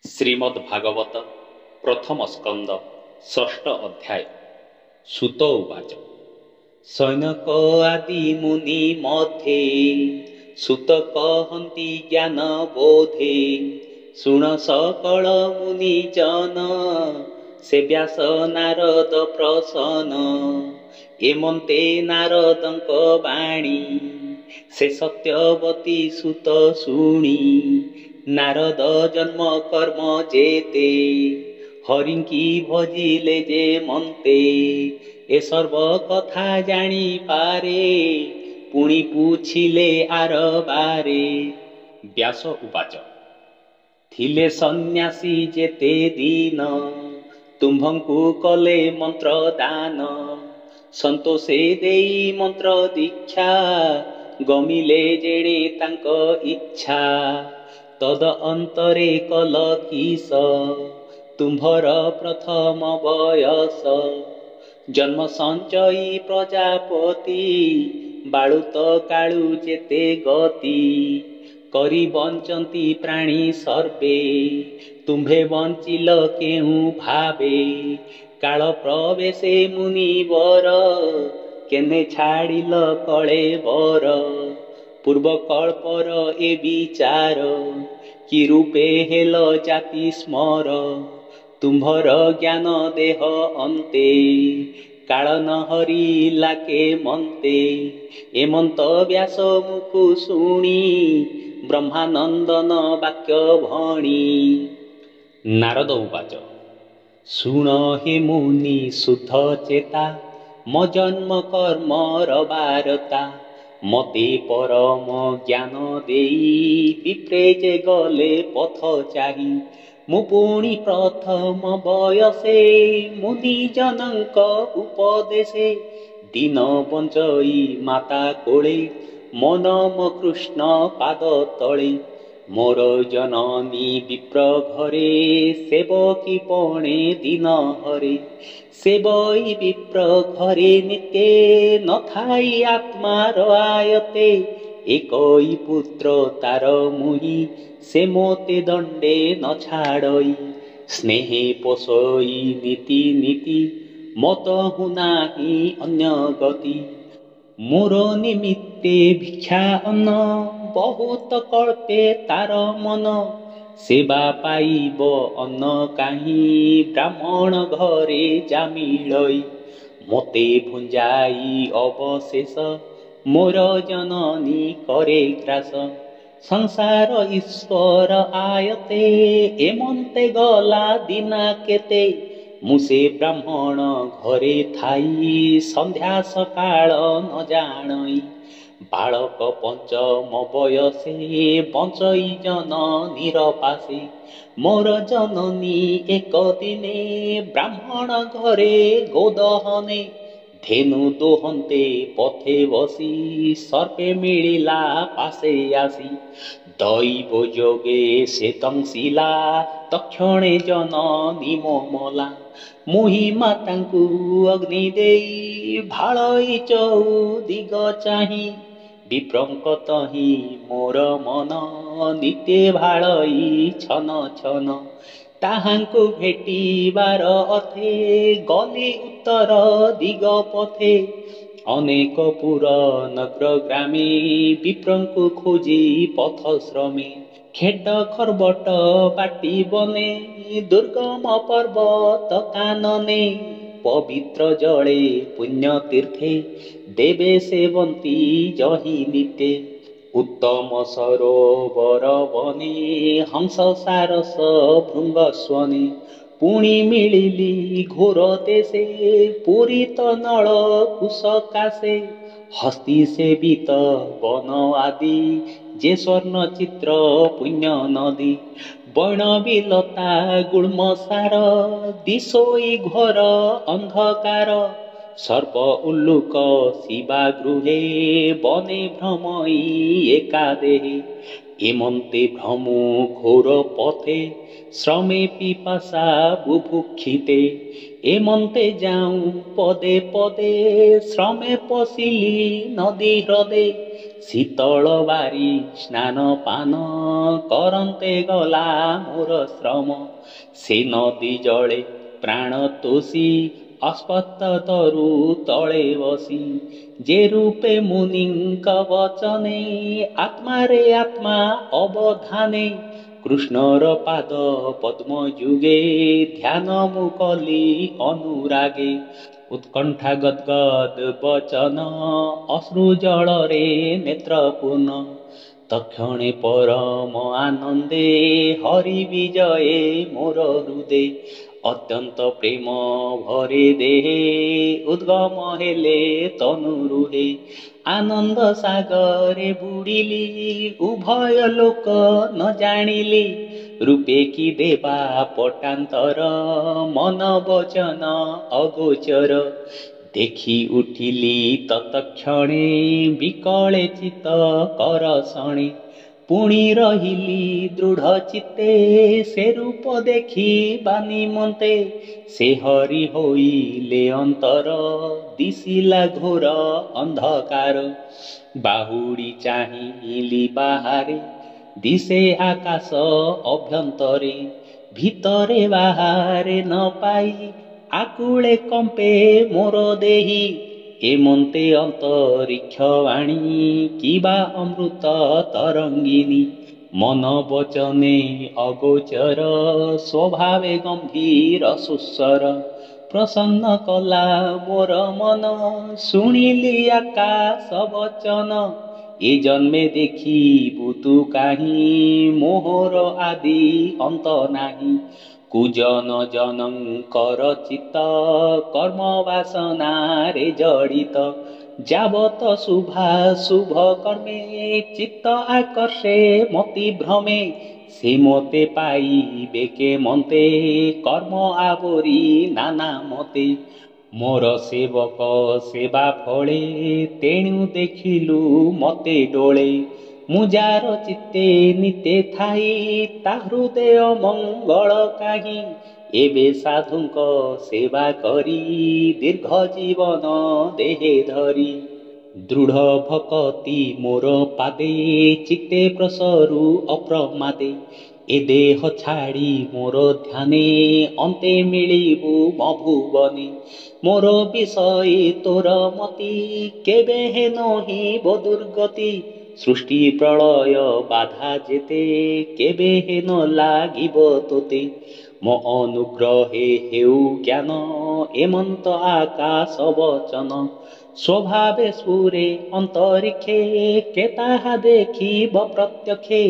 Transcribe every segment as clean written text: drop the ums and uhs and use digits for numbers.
ଶ୍ରୀମଦ୍ଭାଗବତ ପ୍ରଥମ ସ୍କନ୍ଦ ଷଷ୍ଠ ଅଧ୍ୟାୟ। ସୁତ ଉବାଚ ସୈନକ ଆଦି ମୁନି ମଧ୍ୟେ ସୁତ କହନ୍ତି ଜ୍ଞାନ ବୋଧେ। ଶୁଣ ସକଳ ମୁନି ଜନ ସେ ବ୍ୟାସ ନାରଦ ପ୍ରସନ୍ନ। ଏମନ୍ତେ ନାରଦଙ୍କ ବାଣୀ ସେ ସତ୍ୟବତୀ ସୁତ ଶୁଣି। ନାରଦ ଜନ୍ମ କର୍ମ ଯେତେ ହରିଙ୍କି ଭଜିଲେ ଯେ ମନ୍ତେ। ଏ ସର୍ବ କଥା ଜାଣି ପାରେ ପୁଣି ପୁଛିଲେ ଆର ବାରେ। ବ୍ୟାସ ଉବାଚ ଥିଲେ ସନ୍ନ୍ୟାସୀ ଯେତେ ଦିନ ତୁମ୍ଭଙ୍କୁ କଲେ ମନ୍ତ୍ର ଦାନ। ସନ୍ତୋଷେ ଦେଇ ମନ୍ତ୍ର ଦୀକ୍ଷା ଗମିଲେ ଯେଣେ ତାଙ୍କ ଇଚ୍ଛା। ତଦ ଅନ୍ତରେ କଲ କିସ ତୁମ୍ଭର ପ୍ରଥମ ବୟସ। ଜନ୍ମ ସଞ୍ଚଇ ପ୍ରଜାପତି ବାଳୁତ କାଳୁ ଯେତେ ଗତି। କରି ବଞ୍ଚନ୍ତି ପ୍ରାଣୀ ସର୍ବେ ତୁମ୍ଭେ ବଞ୍ଚିଲ କେଉଁ ଭାବେ। କାଳ ପ୍ରବେଶେ ମୁନିବର କେନେ ଛାଡ଼ିଲ କଳେ ବର। ପୂର୍ବ କଳ୍ପର ଏ ବିଚାର କି ରୂପେ ହେଲ ଜାତି ସ୍ମର। ତୁମ୍ଭର ଜ୍ଞାନ ଦେହ ଅନ୍ତେ କାଳ ନ ହରିଲା କେ ମନ୍ତେ। ଏମନ୍ତ ବ୍ୟାସ ମୁଖୁ ଶୁଣି ବ୍ରହ୍ମାନନ୍ଦନ ବାକ୍ୟ ଭଣି। ନାରଦ ଉବାଚ ଶୁଣ ହେ ମୁନି ଶୁଦ୍ଧ ଚେତା ମୋ ଜନ୍ମ କର୍ମର ବାରତା। ମତେ ପରମ ଜ୍ଞାନ ଦେଇ ବିପ୍ରେ ଯେ ଗଲେ ପଥ ଚାହି। ମୁଁ ପୁଣି ପ୍ରଥମ ବୟସେ ମୁନି ଜନଙ୍କ ଉପଦେଶେ। ଦିନ ବଞ୍ଚଇ ମାତା କୋଳେ ମୋ ନମ କୃଷ୍ଣ ପାଦ ତଳେ। ମୋର ଜନନୀ ବିପ୍ର ଘରେ ସେବକୀ ପଣେ ଦିନ ହରେ। ସେବଇ ବିପ୍ର ଘରେ ନିତେ ନଥାଇ ଆତ୍ମାର ଆୟତେ। ଏକଇ ପୁତ୍ର ତାର ମୁହି ସେ ମୋତେ ଦଣ୍ଡେ ନ ଛାଡ଼ଇ। ସ୍ନେହେ ପୋଷଇ ନୀତି ନୀତି ମତହୁ ନାହିଁ ଅନ୍ୟ ଗତି। ମୋର ନିମିତ୍ତେ ଭିକ୍ଷା ଅନ୍ନ ବହୁତ କଳ୍ପେ ତାର ମନ। ସେବା ପାଇବ ଅନ୍ନ କାହିଁ ବ୍ରାହ୍ମଣ ଘରେ ଜାମିଳଇ। ମୋତେ ଭୁଞ୍ଜାଇ ଅବଶେଷ ମୋର ଜନନୀ କରେ ଗ୍ରାସ। ସଂସାର ଈଶ୍ୱର ଆୟତେ ଏମନ୍ତେ ଗଲା ଦିନା କେତେ। ମୁଁ ସେ ବ୍ରାହ୍ମଣ ଘରେ ଥାଇ ସନ୍ଧ୍ୟା ସକାଳ ନ ଜାଣଇ। ବାଳକ ପଞ୍ଚମ ବୟସେ ବଞ୍ଚଇ ଜନନୀର ପାଶେ। ମୋର ଜନନୀ ଏକ ଦିନେ ବ୍ରାହ୍ମଣ ଘରେ ଗୋଦହନେ। ଧେନୁ ଦୋହନ୍ତେ ପଥେ ବସି ସର୍ପେ ମିଳିଲା ପାଶେ ଆସି। ଦୈବ ଯୋଗେ ସେ ଦଂଶିଲା ତକ୍ଷଣେ ଜନନୀ ମୋ ମଲା। ମୁହିଁ ମାତାଙ୍କୁ ଅଗ୍ନି ଦେଇ ଭାଳଇ ଚଉଦିଗ ଚାହିଁ। ବିପ୍ରଙ୍କ ତହିଁ ମୋର ମନ ନିତେ ଭାଳଇ ଛନ ଛନ। ତାହାଙ୍କୁ ଭେଟିବାର ଅର୍ଥେ ଗଲି ଉତ୍ତର ଦିଗ ପଥେ। ଅନେକ ପୁର ନଗ୍ର ଗ୍ରାମେ ବିପ୍ରଙ୍କୁ ଖୋଜି ପଥ ଶ୍ରମେ। ଖେଟ ଖର୍ବଟ ବାଟି ବନେ ଦୁର୍ଗମ ପର୍ବତ କାନନେ। ପବିତ୍ର ଜଳେ ପୁଣ୍ୟ ତୀର୍ଥେ ଦେବେ ସେବନ୍ତି ଜହି ନିତେ। ଉତ୍ତମ ସରୋବର ବନେ ହଂସ ସାରସ ଭୃଙ୍ଗ ସ୍ୱନେ। ପୁଣି ମିଳିଲି ଘୋର ଦେଶେ ପୂରିତ ନଳ କୁଶ କାଶେ। ହସ୍ତି ସେବିତ ବନ ଆଦି ଯେ ସ୍ୱର୍ଣ୍ଣ ଚିତ୍ର ପୁଣ୍ୟ ନଦୀ। ବୈଣବୀଲତା ଗୁଳ୍ମ ସାର ଦିଶୋଇ ଘୋର ଅନ୍ଧକାର। ସର୍ପ ଉଲ୍ଲୁକ ଶିବା ଗୃହେ ବନେ ଭ୍ରମଇ ଏକା ଦେହେ। ଏମନ୍ତେ ଭ୍ରମୁ ଘୋର ପଥେ ଶ୍ରମେ ପିପାସା ବୁଭୁକ୍ଷିତେ। ଏମନ୍ତେ ଯାଉଁ ପଦେ ପଦେ ଶ୍ରମେ ପଶିଲି ନଦୀ ହ୍ରଦେ। ଶୀତଳ ବାରି ସ୍ନାନ ପାନ କରନ୍ତେ ଗଲା ମୋର ଶ୍ରମ। ସେ ନଦୀ ଜଳେ ପ୍ରାଣ ତୋଷି ଅସ୍ପତ ତରୁ ତଳେ ବସି। ଯେ ରୂପେ ମୁନିଙ୍କ ବଚନେ ଆତ୍ମାରେ ଆତ୍ମା ଅବଧାନେ। କୃଷ୍ଣର ପାଦ ପଦ୍ମ ଯୁଗେ ଧ୍ୟାନ ମୁଁ କଲି ଅନୁରାଗେ। ଉତ୍କଣ୍ଠା ଗଦ୍ଗଦ ବଚନ ଅଶ୍ରୁ ଜଳରେ ନେତ୍ର ପୂର୍ଣ୍ଣ। ତକ୍ଷଣେ ପରମ ଆନନ୍ଦେ ହରି ବିଜୟେ ମୋର ହୃଦେ। ଅତ୍ୟନ୍ତ ପ୍ରେମ ଭରେ ଦେହେ ଉଦ୍ଗମ ହେଲେ ତନୁ ରୁହେ। ଆନନ୍ଦ ସାଗରେ ବୁଡ଼ିଲି ଉଭୟ ଲୋକ ନ ଜାଣିଲି। ରୂପେ କି ଦେବା ପଟାନ୍ତର ମନ ବଚନ ଅଗୋଚର। ଦେଖି ଉଠିଲି ତତକ୍ଷଣେ ବିକଳେ ଚିତ୍ତ କରସଣେ। ପୁଣି ରହିଲି ଦୃଢ଼ ଚିତ୍ତେ ସେ ରୂପ ଦେଖିବା ନିମନ୍ତେ। ସେ ହରି ହୋଇଲେ ଅନ୍ତର ଦିଶିଲା ଘୋର ଅନ୍ଧକାର। ବାହୁଡ଼ି ଚାହିଁଲି ବାହାରେ ଦିଶେ ଆକାଶ ଅଭ୍ୟନ୍ତରେ। ଭିତରେ ବାହାରେ ନ ପାଇ ଆକୁଳେ କମ୍ପେ ମୋର ଦେହି। ଏମନ୍ତେ ଅନ୍ତରିକ୍ଷ ବାଣୀ କିବା ଅମୃତ ତରଙ୍ଗିନୀ। ମନ ବଚନେ ଅଗୋଚର ସ୍ୱଭାବେ ଗମ୍ଭୀର ସୁସ୍ୱର। ପ୍ରସନ୍ନ କଲା ମୋର ମନ ଶୁଣିଲି ଆକାଶ ବଚନ। ଏ ଜନ୍ମେ ଦେଖିବୁ ତୁ କାହିଁ ମୋହର ଆଦି ଅନ୍ତ ନାହିଁ। କୁଜନ ଜନଙ୍କର ଚିତ୍ତ କର୍ମ ବାସନାରେ ଜଡ଼ିତ। ଯାବତ ଶୁଭାଶୁଭ କର୍ମେ ଚିତ୍ତ ଆକର୍ଷେ ମତି ଭ୍ରମେ। ସେ ମତେ ପାଇବେ କେମନ୍ତେ କର୍ମ ଆବୋରି ନାନା ମତେ। ମୋର ସେବକ ସେବା ଫଳେ ତେଣୁ ଦେଖିଲୁ ମତେ ଡୋଳେ। ମୁଁ ଯାର ଚିତ୍ତେ ନିତେ ଥାଇ ତା ହୃଦୟ ମଙ୍ଗଳ କାହିଁ। ଏବେ ସାଧୁଙ୍କ ସେବା କରି ଦୀର୍ଘ ଜୀବନ ଦେହେ ଧରି। ଦୃଢ଼ ଭକତି ମୋର ପାଦେ ଚିତ୍ତେ ପ୍ରସରୁ ଅପ୍ରମାଦେ। ଏ ଦେହ ଛାଡ଼ି ମୋର ଧ୍ୟାନେ ଅନ୍ତେ ମିଳିବୁ ମଭୁବନେ। ମୋର ବିଷୟେ ତୋର ମତି କେବେ ହେ ନହିବ ଦୁର୍ଗତି। ସୃଷ୍ଟି ପ୍ରଳୟ ବାଧା ଯେତେ କେବେ ହେ ନ ଲାଗିବ ତୋତେ। ମୋ ଅନୁଗ୍ରହେ ହେଉ ଜ୍ଞାନ ଏମନ୍ତ ଆକାଶ ବଚନ। ସ୍ୱଭାବେ ସ୍ଫୁରେ ଅନ୍ତରିକ୍ଷେ କେ ତାହା ଦେଖିବ ପ୍ରତ୍ୟକ୍ଷେ।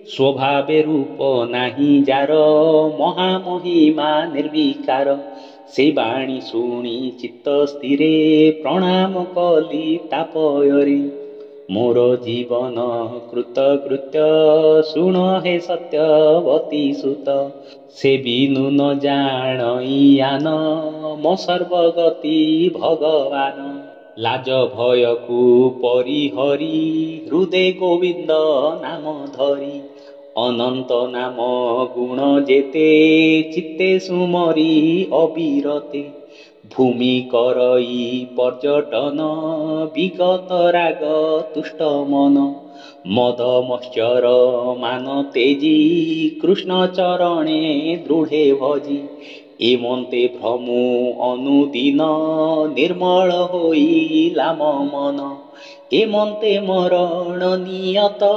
ସ୍ୱଭାବେ ରୂପ ନାହିଁ ଯାର ମହାମହିମା ନିର୍ବିକାର। ସେ ବାଣୀ ଶୁଣି ଚିତ୍ତ ସ୍ଥିରେ ପ୍ରଣାମ କଲି ତାପୟରେ। ମୋର ଜୀବନ କୃତକୃତ୍ୟ ଶୁଣ ହେ ସତ୍ୟବତୀ ସୁତ। ସେ ବିନୁ ନ ଜାଣଇଆନ ମୋ ସର୍ବଗତି ଭଗବାନ। ଲାଜ ଭୟକୁ ପରିହରି ହୃଦେ ଗୋବିନ୍ଦ ନାମ ଧରି। ଅନନ୍ତ ନାମ ଗୁଣ ଯେତେ ଚିତ୍ତେ ସୁମରି ଅବିରତେ। ଭୂମି କରଇ ପର୍ଯ୍ୟଟନ ବିଗତ ରାଗ ତୁଷ୍ଟ ମନ। ମଦ ମତ୍ସର ମାନ ତେଜି କୃଷ୍ଣ ଚରଣେ ଦୃଢ଼େ ଭଜି। ଏମନ୍ତେ ଭ୍ରମୁ ଅନୁଦିନ ନିର୍ମଳ ହୋଇଲା ମୋ ମନ। ଏମନ୍ତେ ମରଣ ନିୟତ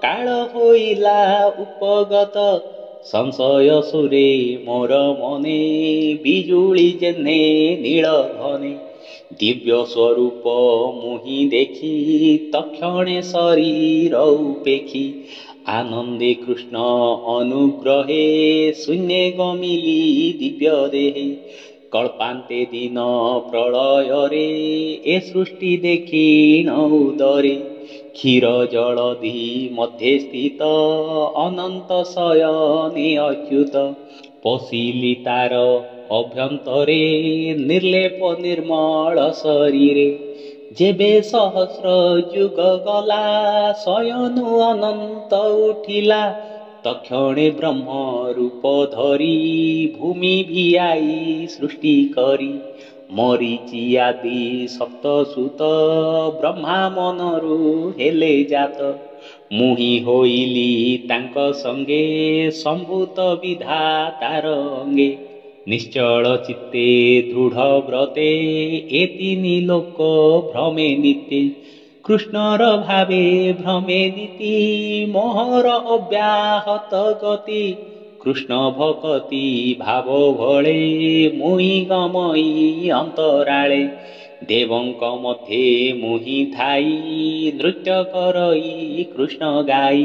କାଳ ହୋଇଲା ଉପଗତ। ସଂଶୟ ସୁରେ ମୋର ମନେ ବିଜୁଳି ଯେହ୍ନେ ନୀଳ ଘନେ। ଦିବ୍ୟ ସ୍ୱରୂପ ମୁହିଁ ଦେଖି ତକ୍ଷଣେ ଶରୀର ଉପେକ୍ଷି। ଆନନ୍ଦେ କୃଷ୍ଣ ଅନୁଗ୍ରହେ ଶୂନ୍ୟେ ଗମିଲି ଦିବ୍ୟ ଦେହେ। କଳ୍ପାନ୍ତେ ଦିନ ପ୍ରଳୟରେ ଏ ସୃଷ୍ଟି ଦେଖିଣ ଉଦରେ। କ୍ଷୀର ଜଳଧି ମଧ୍ୟେ ସ୍ଥିତ ଅନନ୍ତ ଶୟନେ ଅଚ୍ୟୁତ। ପଶିଲି ତାର ଅଭ୍ୟନ୍ତରେ ନିର୍ଲେପ ନିର୍ମଳ ଶରୀରେ। ଯେବେ ସହସ୍ର ଯୁଗ ଗଲା ଶୟନୁ ଅନନ୍ତ ଉଠିଲା। ତକ୍ଷଣେ ବ୍ରହ୍ମ ରୂପ ଧରି ଭୂମି ଭିଆଇ ସୃଷ୍ଟି କରି। ମରିଚି ଆଦି ସପ୍ତସୁତ ବ୍ରହ୍ମା ମନରୁ ହେଲେ ଜାତ। ମୁହିଁ ହୋଇଲି ତାଙ୍କ ସଙ୍ଗେ ସମ୍ଭୂତ ବିଧାତାର ଅଙ୍ଗେ। ନିଶ୍ଚଳ ଚିତ୍ତେ ଦୃଢ଼ ବ୍ରତେ ଏ ତିନି ଲୋକ ଭ୍ରମେ ନିତେ। କୃଷ୍ଣର ଭାବେ ଭ୍ରମେ ନୀତି ମୋହର ଅବ୍ୟାହତ ଗତି। କୃଷ୍ଣ ଭକତି ଭାବ ଭଳେ ମୁହିଁ ଗମଇ ଅନ୍ତରାଳେ। ଦେବଙ୍କ ମଧ୍ୟେ ମୁହିଁ ଥାଇ ନୃତ୍ୟ କରଇ କୃଷ୍ଣ ଗାଇ।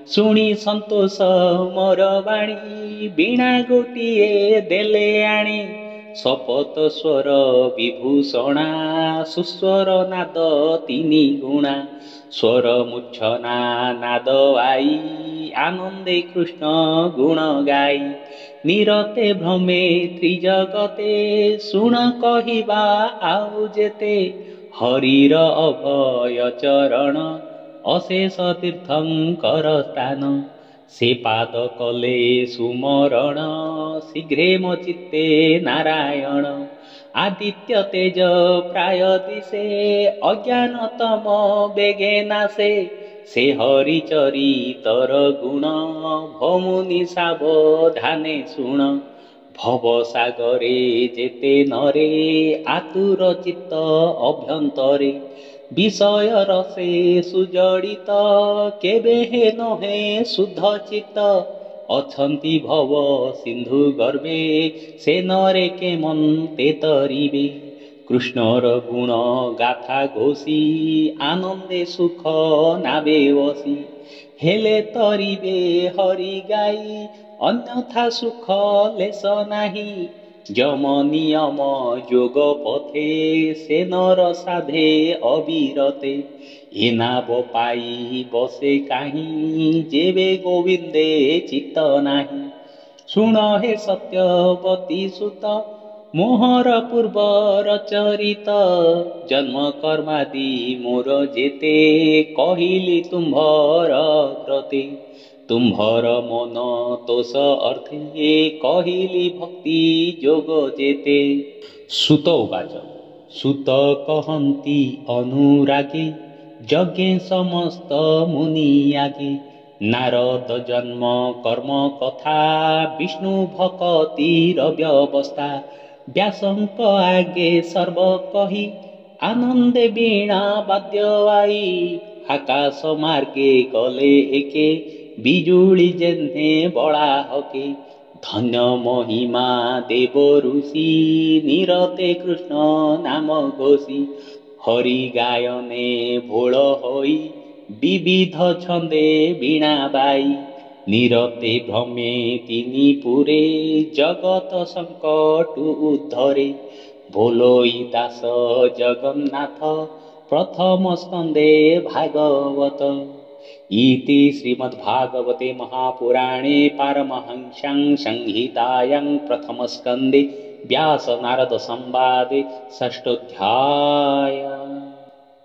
ଶୁଣି ସନ୍ତୋଷ ମୋର ବାଣୀ ବୀଣା ଗୋଟିଏ ଦେଲେ ଆଣି। ଶପଥ ସ୍ୱର ବିଭୂଷଣା ସୁସ୍ୱର ନାଦ ତିନି ଗୁଣା। ସ୍ୱର ମୂର୍ଚ୍ଛନା ନାଦ ଆଇ ଆନନ୍ଦେ କୃଷ୍ଣ ଗୁଣ ଗାଇ। ନିରତେ ଭ୍ରମେ ତ୍ରିଜଗତେ ଶୁଣ କହିବା ଆଉ ଯେତେ। ହରିର ଅଭୟ ଚରଣ ଅଶେଷ ତୀର୍ଥଙ୍କର ସ୍ଥାନ। ସେ ପାଦ କଲେ ସୁମରଣ ଶୀଘ୍ରେ ମୋ ଚିତ୍ତେ ନାରାୟଣ। ଆଦିତ୍ୟ ତେଜ ପ୍ରାୟ ଦିଶେ ଅଜ୍ଞାନ ତମ ବେଗେ ନାଶେ। ସେ ହରି ଚରିତର ଗୁଣ ଭମୁନି ସାବଧାନେ ଶୁଣ। ଭବ ସାଗରେ ଯେତେ ନରେ ଆତୁର ଚିତ୍ତ ଅଭ୍ୟନ୍ତରେ। ବିଷୟ ରସେ ସୁଜଡ଼ିତ କେବେ ହେ ନୁହେଁ ଶୁଦ୍ଧ ଚିତ୍ତ। ଅଛନ୍ତି ଭବ ସିନ୍ଧୁ ଗର୍ଭେ ସେ ନରେ କେମନ୍ତେ ତରିବେ। କୃଷ୍ଣର ଗୁଣ ଗାଥା ଘୋଷି ଆନନ୍ଦେ ସୁଖ ନାବେ ବସି। ହେଲେ ତରିବେ ହରି ଗାଇ ଅନ୍ୟଥା ସୁଖ ଲେଶ ନାହିଁ। ଯମ ନିୟମ ଯୋଗ ପଥେ ସେ ନର ସାଧେ ଅବିରତେ। ଏ ନାବ ପାଇ ବସେ କାହିଁ ଯେବେ ଗୋବିନ୍ଦେ ଚିତ୍ତ ନାହିଁ। ଶୁଣ ହେ ସତ୍ୟବତୀ ସୁତ ମୋହର ପୂର୍ବର ଚରିତ। ଜନ୍ମ କର୍ମାଦି ମୋର ଯେତେ କହିଲି ତୁମ୍ଭର କ୍ରତେ। ତୁମ୍ଭର ମନ ତୋଷ ଅର୍ଥେ କହିଲି ଭକ୍ତି ଯୋଗ ଯେତେ। ସୁତ ଉବାଚ ସୁତ କହନ୍ତି ଅନୁରାଗେ ଯଜ୍ଞେ ସମସ୍ତ ମୁନି ଆଗେ। ନାରଦ ଜନ୍ମ କର୍ମ କଥା ବିଷ୍ଣୁ ଭକତିର ବ୍ୟବସ୍ଥା। ବ୍ୟାସଙ୍କ ଆଗେ ସର୍ବ କହି ଆନନ୍ଦେ ବୀଣା ବାଦ୍ୟ ଆଇ। ଆକାଶ ମାର୍ଗେ ଗଲେ ଏକେ ବିଜୁଳି ଯେହ୍ନେ ବଳା ହକେ। ଧନ୍ୟ ମହିମା ଦେବ ଋଷି ନିରତେ କୃଷ୍ଣ ନାମ ଘୋଷି। ହରି ଗାୟନେ ଭୋଳ ହୋଇ ବିବିଧ ଛନ୍ଦେ ବୀଣା ବାଇ। ନିରତେ ଭ୍ରମେ ତିନି ପୁରେ ଜଗତ ସଙ୍କଟୁ ଉଦ୍ଧରେ। ବୋଲୋଇ ଦାସ ଜଗନ୍ନାଥ ପ୍ରଥମ ସ୍କନ୍ଧେ ଭାଗବତ। ଇତି ଶ୍ରୀମଦ୍ଭାଗବତେ ମହାପୁରାଣେ ପାରମହଂସ୍ୟାଂ संहितायां प्रथमस्कन्धे व्यास नारद संवादे षष्ठोऽध्यायः।